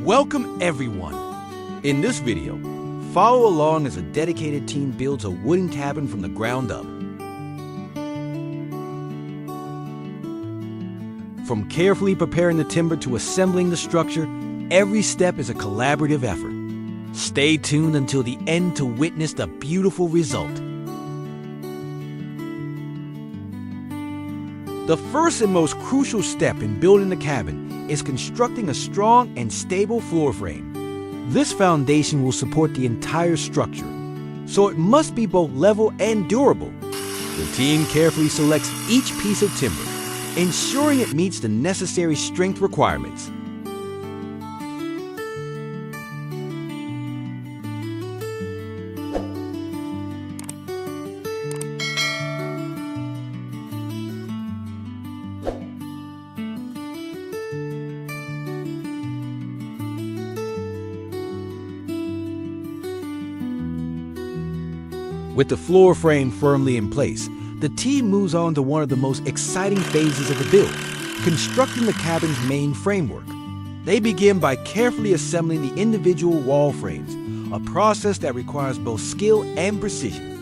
Welcome everyone! In this video, follow along as a dedicated team builds a wooden cabin from the ground up. From carefully preparing the timber to assembling the structure, every step is a collaborative effort. Stay tuned until the end to witness the beautiful result. The first and most crucial step in building the cabin is constructing a strong and stable floor frame. This foundation will support the entire structure, so it must be both level and durable. The team carefully selects each piece of timber, ensuring it meets the necessary strength requirements. With the floor frame firmly in place, the team moves on to one of the most exciting phases of the build, constructing the cabin's main framework. They begin by carefully assembling the individual wall frames, a process that requires both skill and precision.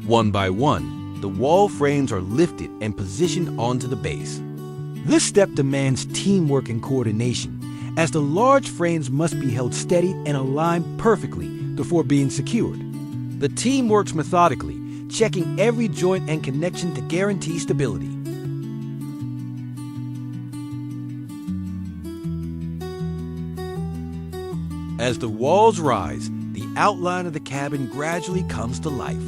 One by one, the wall frames are lifted and positioned onto the base. This step demands teamwork and coordination, as the large frames must be held steady and aligned perfectly before being secured. The team works methodically, checking every joint and connection to guarantee stability. As the walls rise, the outline of the cabin gradually comes to life.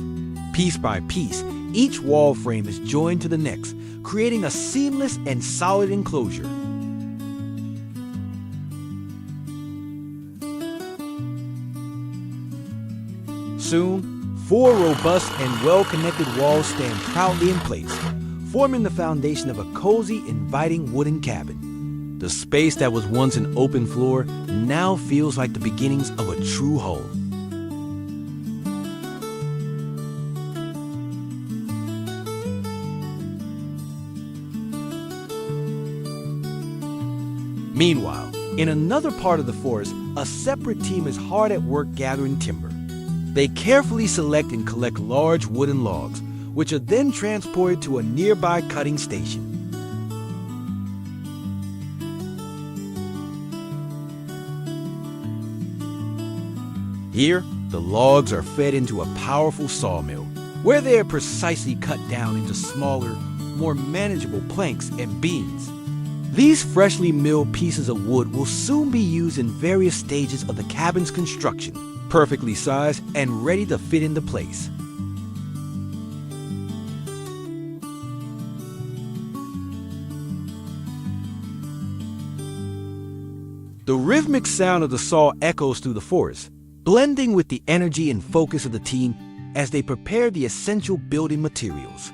Piece by piece, each wall frame is joined to the next, creating a seamless and solid enclosure. Soon, 4 robust and well-connected walls stand proudly in place, forming the foundation of a cozy, inviting wooden cabin. The space that was once an open floor now feels like the beginnings of a true home. Meanwhile, in another part of the forest, a separate team is hard at work gathering timber. They carefully select and collect large wooden logs, which are then transported to a nearby cutting station. Here, the logs are fed into a powerful sawmill, where they are precisely cut down into smaller, more manageable planks and beams. These freshly milled pieces of wood will soon be used in various stages of the cabin's construction, perfectly sized and ready to fit into place. The rhythmic sound of the saw echoes through the forest, blending with the energy and focus of the team as they prepare the essential building materials.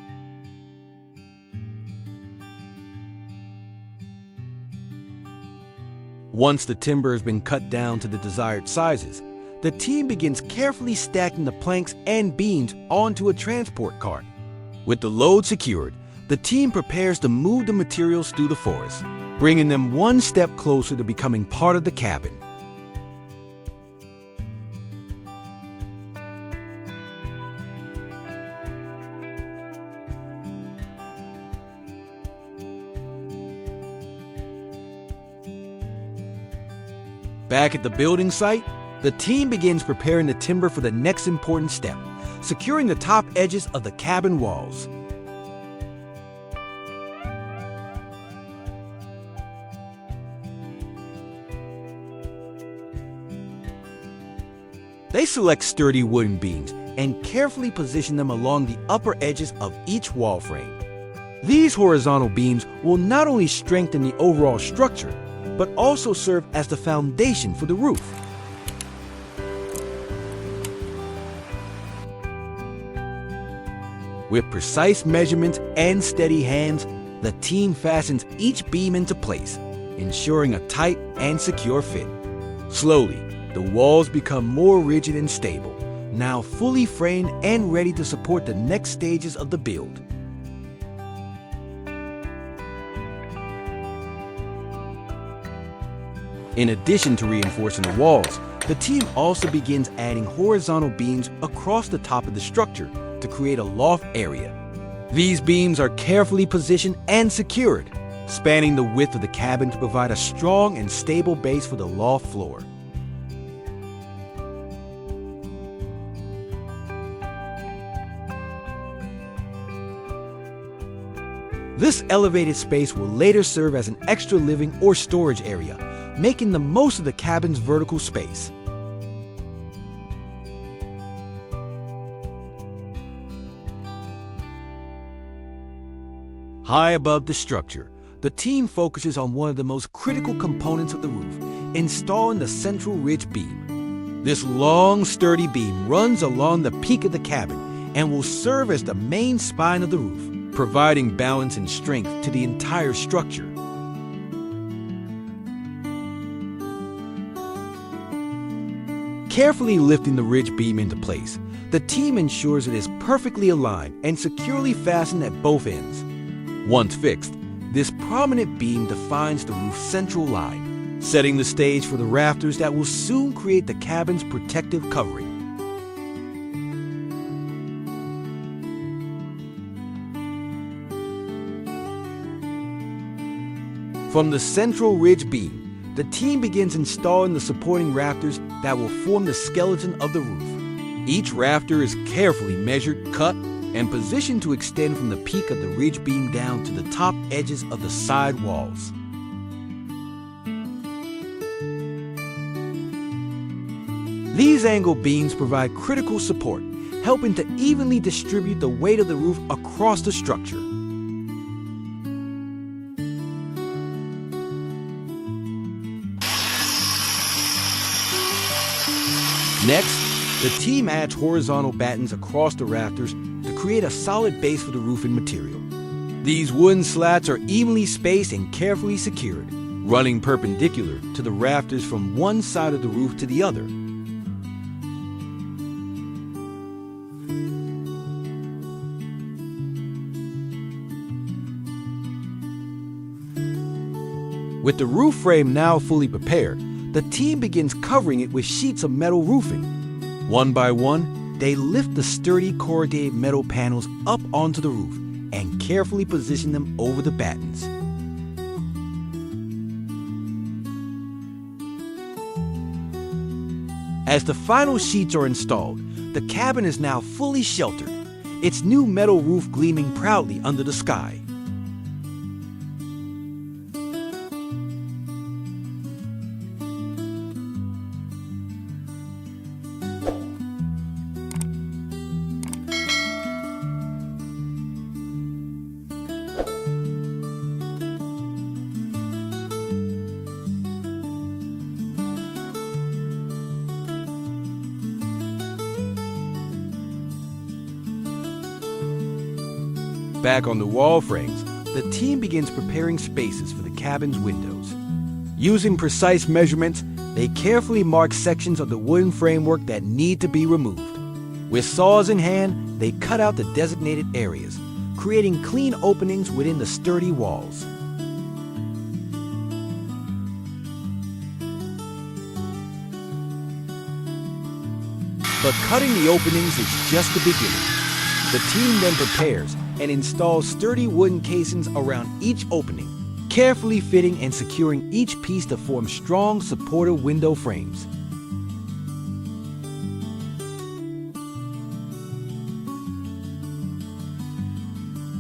Once the timber has been cut down to the desired sizes, the team begins carefully stacking the planks and beams onto a transport cart. With the load secured, the team prepares to move the materials through the forest, bringing them one step closer to becoming part of the cabin. Back at the building site, the team begins preparing the timber for the next important step, securing the top edges of the cabin walls. They select sturdy wooden beams and carefully position them along the upper edges of each wall frame. These horizontal beams will not only strengthen the overall structure, but also serve as the foundation for the roof. With precise measurements and steady hands, the team fastens each beam into place, ensuring a tight and secure fit. Slowly, the walls become more rigid and stable, now fully framed and ready to support the next stages of the build. In addition to reinforcing the walls, the team also begins adding horizontal beams across the top of the structure to create a loft area. These beams are carefully positioned and secured, spanning the width of the cabin to provide a strong and stable base for the loft floor. This elevated space will later serve as an extra living or storage area, making the most of the cabin's vertical space. High above the structure, the team focuses on one of the most critical components of the roof, installing the central ridge beam. This long, sturdy beam runs along the peak of the cabin and will serve as the main spine of the roof, providing balance and strength to the entire structure. Carefully lifting the ridge beam into place, the team ensures it is perfectly aligned and securely fastened at both ends. Once fixed, this prominent beam defines the roof's central line, setting the stage for the rafters that will soon create the cabin's protective covering. From the central ridge beam, the team begins installing the supporting rafters that will form the skeleton of the roof. Each rafter is carefully measured, cut, and positioned to extend from the peak of the ridge beam down to the top edges of the side walls. These angle beams provide critical support, helping to evenly distribute the weight of the roof across the structure. Next, the team adds horizontal battens across the rafters to create a solid base for the roofing material. These wooden slats are evenly spaced and carefully secured, running perpendicular to the rafters from one side of the roof to the other. With the roof frame now fully prepared, the team begins covering it with sheets of metal roofing. One by one, they lift the sturdy corrugated metal panels up onto the roof and carefully position them over the battens. As the final sheets are installed, the cabin is now fully sheltered, its new metal roof gleaming proudly under the sky. Back on the wall frames, the team begins preparing spaces for the cabin's windows. Using precise measurements, they carefully mark sections of the wooden framework that need to be removed. With saws in hand, they cut out the designated areas, creating clean openings within the sturdy walls. But cutting the openings is just the beginning. The team then prepares and installs sturdy wooden casings around each opening, carefully fitting and securing each piece to form strong, supportive window frames.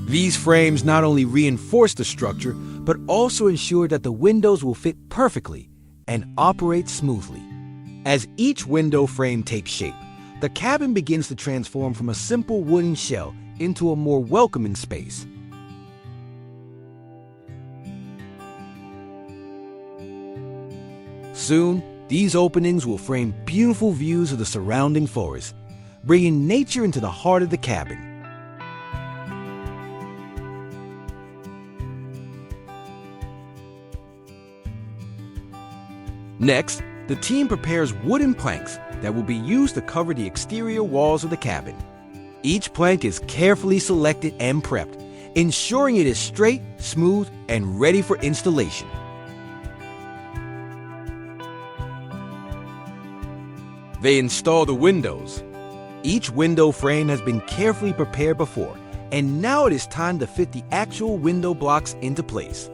These frames not only reinforce the structure, but also ensure that the windows will fit perfectly and operate smoothly. As each window frame takes shape, the cabin begins to transform from a simple wooden shell into a more welcoming space. Soon, these openings will frame beautiful views of the surrounding forest, bringing nature into the heart of the cabin. Next, the team prepares wooden planks that will be used to cover the exterior walls of the cabin. Each plank is carefully selected and prepped, ensuring it is straight, smooth, and ready for installation. They install the windows. Each window frame has been carefully prepared before, and now it is time to fit the actual window blocks into place.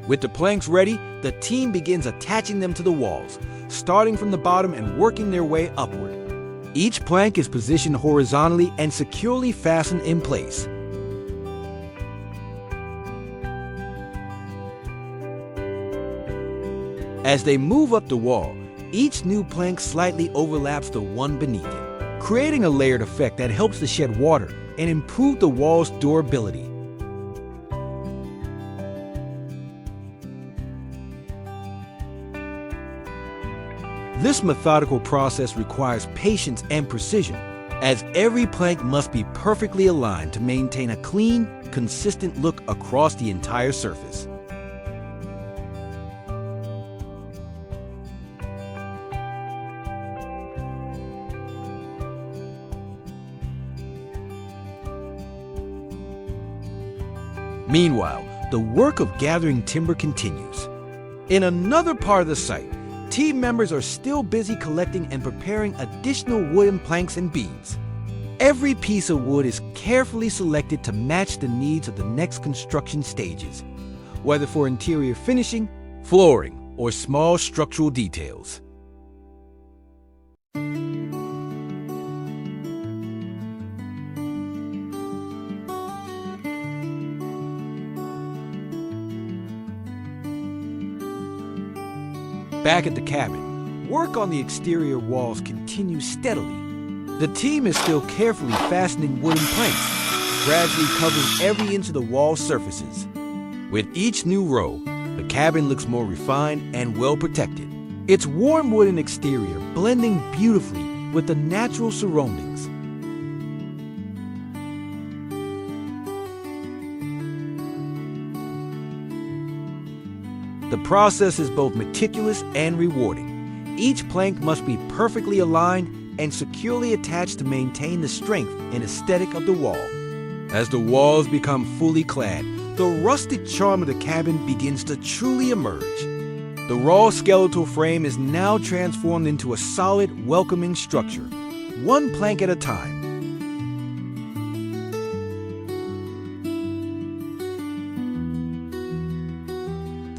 With the planks ready, the team begins attaching them to the walls, starting from the bottom and working their way upward. Each plank is positioned horizontally and securely fastened in place. As they move up the wall, each new plank slightly overlaps the one beneath it, creating a layered effect that helps to shed water and improve the wall's durability. This methodical process requires patience and precision, as every plank must be perfectly aligned to maintain a clean, consistent look across the entire surface. Meanwhile, the work of gathering timber continues. In another part of the site, team members are still busy collecting and preparing additional wooden planks and beams. Every piece of wood is carefully selected to match the needs of the next construction stages, whether for interior finishing, flooring, or small structural details. Back at the cabin, work on the exterior walls continues steadily. The team is still carefully fastening wooden planks, gradually covering every inch of the wall surfaces. With each new row, the cabin looks more refined and well protected. Its warm wooden exterior blending beautifully with the natural surroundings. The process is both meticulous and rewarding. Each plank must be perfectly aligned and securely attached to maintain the strength and aesthetic of the wall. As the walls become fully clad, the rustic charm of the cabin begins to truly emerge. The raw skeletal frame is now transformed into a solid, welcoming structure, one plank at a time.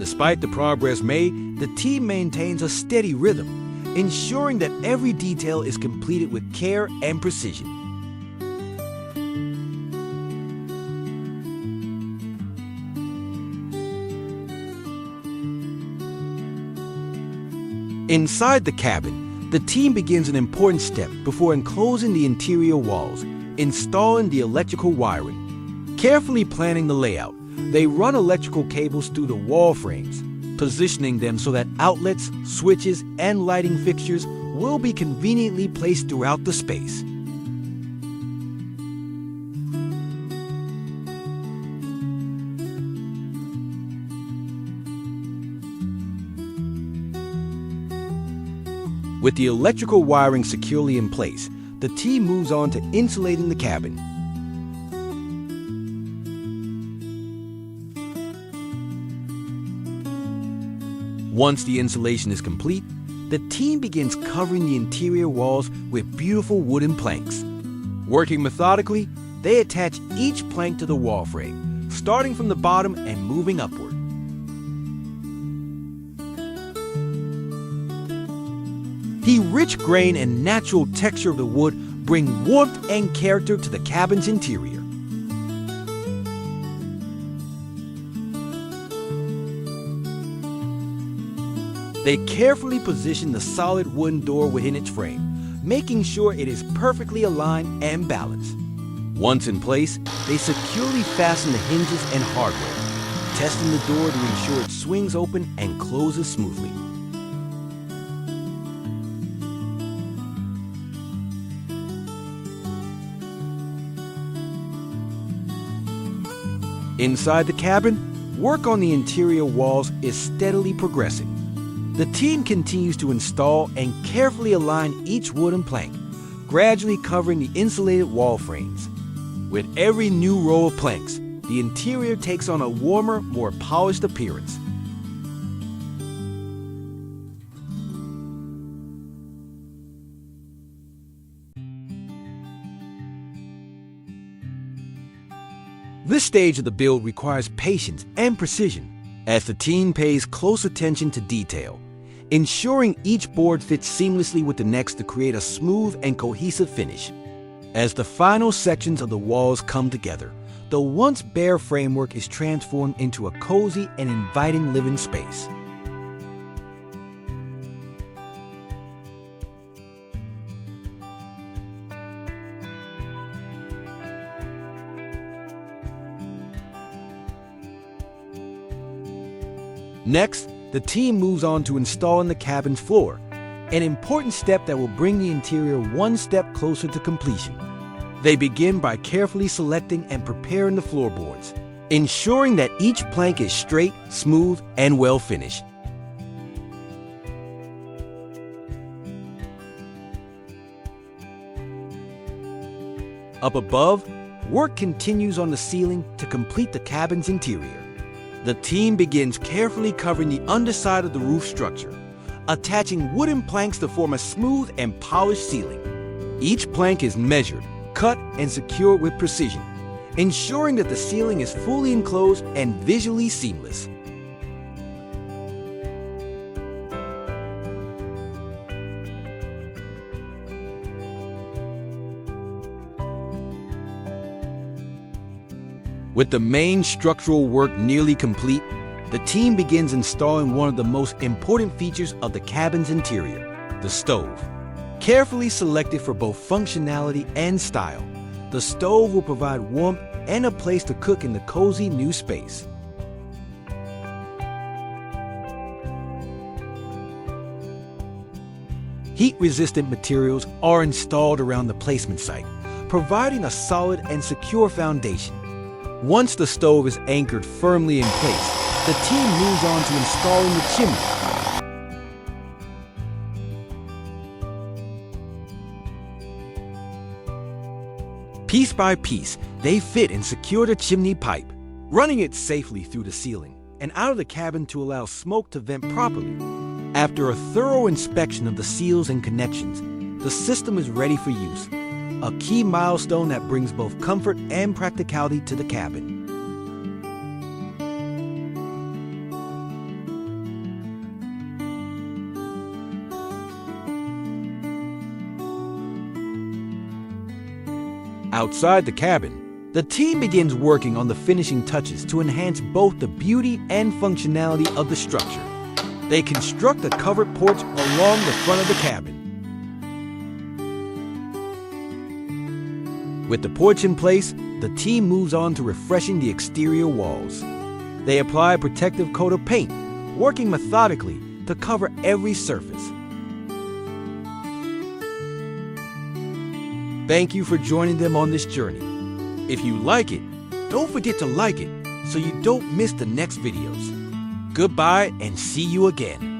Despite the progress made, the team maintains a steady rhythm, ensuring that every detail is completed with care and precision. Inside the cabin, the team begins an important step before enclosing the interior walls, installing the electrical wiring. Carefully planning the layout, they run electrical cables through the wall frames, positioning them so that outlets, switches, and lighting fixtures will be conveniently placed throughout the space. With the electrical wiring securely in place, the team moves on to insulating the cabin. Once the insulation is complete, the team begins covering the interior walls with beautiful wooden planks. Working methodically, they attach each plank to the wall frame, starting from the bottom and moving upward. The rich grain and natural texture of the wood bring warmth and character to the cabin's interior. They carefully position the solid wooden door within its frame, making sure it is perfectly aligned and balanced. Once in place, they securely fasten the hinges and hardware, testing the door to ensure it swings open and closes smoothly. Inside the cabin, work on the interior walls is steadily progressing. The team continues to install and carefully align each wooden plank, gradually covering the insulated wall frames. With every new row of planks, the interior takes on a warmer, more polished appearance. This stage of the build requires patience and precision as the team pays close attention to detail, ensuring each board fits seamlessly with the next to create a smooth and cohesive finish. As the final sections of the walls come together, the once bare framework is transformed into a cozy and inviting living space. Next, the team moves on to installing the cabin's floor, an important step that will bring the interior one step closer to completion. They begin by carefully selecting and preparing the floorboards, ensuring that each plank is straight, smooth, and well finished. Up above, work continues on the ceiling to complete the cabin's interior. The team begins carefully covering the underside of the roof structure, attaching wooden planks to form a smooth and polished ceiling. Each plank is measured, cut, and secured with precision, ensuring that the ceiling is fully enclosed and visually seamless. With the main structural work nearly complete, the team begins installing one of the most important features of the cabin's interior, the stove. Carefully selected for both functionality and style, the stove will provide warmth and a place to cook in the cozy new space. Heat-resistant materials are installed around the placement site, providing a solid and secure foundation. Once the stove is anchored firmly in place, the team moves on to installing the chimney. Piece by piece, they fit and secure the chimney pipe, running it safely through the ceiling and out of the cabin to allow smoke to vent properly. After a thorough inspection of the seals and connections, the system is ready for use, a key milestone that brings both comfort and practicality to the cabin. Outside the cabin, the team begins working on the finishing touches to enhance both the beauty and functionality of the structure. They construct a covered porch along the front of the cabin. With the porch in place, the team moves on to refreshing the exterior walls. They apply a protective coat of paint, working methodically to cover every surface. Thank you for joining them on this journey. If you like it, don't forget to like it so you don't miss the next videos. Goodbye and see you again.